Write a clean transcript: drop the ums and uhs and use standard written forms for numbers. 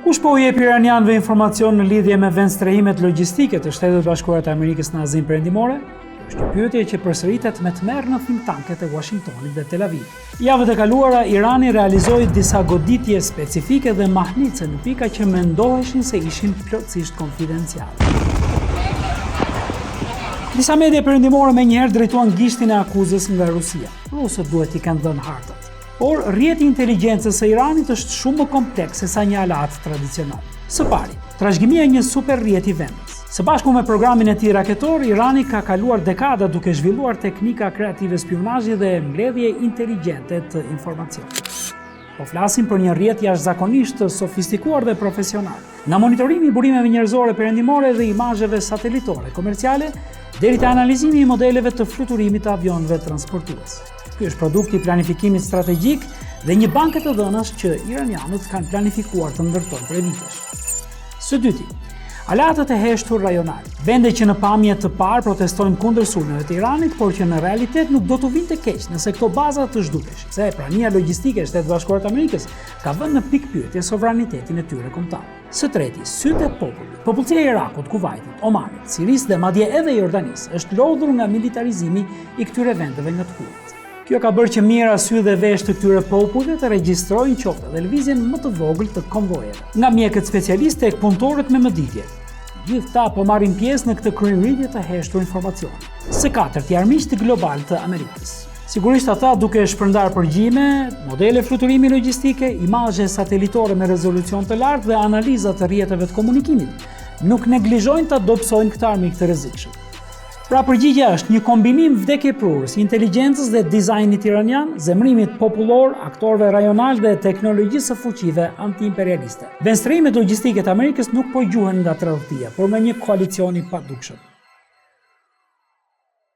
Kush po u jep iranianëve informacion në lidhje me vendstrehimet logjistike të Shtetet Bashkuara të Amerikës në Azinë Perëndimore? Është një pyetje që përsëritet me tmerr në think tanket e Washingtonit dhe Tel Aviv. Javët e kaluara, Irani realizoi disa goditje specifike dhe mahnice në pika që mendoheshin se ishin plotësisht konfidenciale. Disa media perëndimore menjëherë drejtuan gishtin e akuzës nga Rusia. Rusët duhet t'i kenë dhënë hartët. Por rrjeti i inteligjencës së Iranit është shumë më kompleks se sa një alat tradicional. Së pari, trashëgimia e një super rrjeti vendas. Së bashku me programin e tij raketor, Irani ka kaluar dekada duke zhvilluar teknika kreative spionazhi dhe mbledhje inteligjente të informacionit. Po flasim për një rrjet jashtëzakonisht sofistikuar dhe profesional. Nga monitorimi i burimeve njerëzore perëndimore dhe imazheve satelitore komerciale, deri te analizimi i modeleve të fluturimit të avionëve transportues. Ky është produkti i planifikimit strategjik dhe një banke të dhënash që iranianët kanë planifikuar të ndërtojnë prej vitesh. Së dyti, alatët e heshtur rajonale. Vende që në pamje të parë protestojnë kundër sulmeve të Iranit, por që në realitet nuk do t'u vinte keq nëse këto baza të zhdukeshin, se prania logjistike e Shtetit Bashkuar të Amerikës ka vënë në pikë pyetje sovranitetin e tyre kombëtar. Së treti, sytë e popullit. Popullsia e Irakut, Kuvajtit, Omanit, Sirisë dhe madje edhe Jordanisë është lodhur nga militarizimi i këtyre vendeve nga të huajt. Kjo ka bërë që mira sy dhe vesh të këtyre popujve të regjistrojnë qoftë dhe lëvizjen më të vogël të konvojeve. Nga mjekët specialistë tek punëtorët me mëditje. Gjithë ta po marrin pjesë në këtë kryerritje të heshtur informacioni. Së katërt, armiqtë global të Amerikës. Sigurisht ata duke shpërndar përgjime, modele fluturimi logjistike, imazhe satelitore me rezolucion të lartë dhe analiza të rrjeteve të komunikimit, nuk neglizhojnë ta dobësojnë këtë armik të rrezikshëm. Pra përgjigjja është një kombinim vdekjeprurës, inteligjencës dhe dizajnit iranian, zemrimit popullor, aktorëve rajonal dhe teknologjisë së fuqive anti-imperialiste. Vendstrehimet logjistike të Amerikës nuk po gjuhen nga tradhtia, por me një koalicion i padukshëm.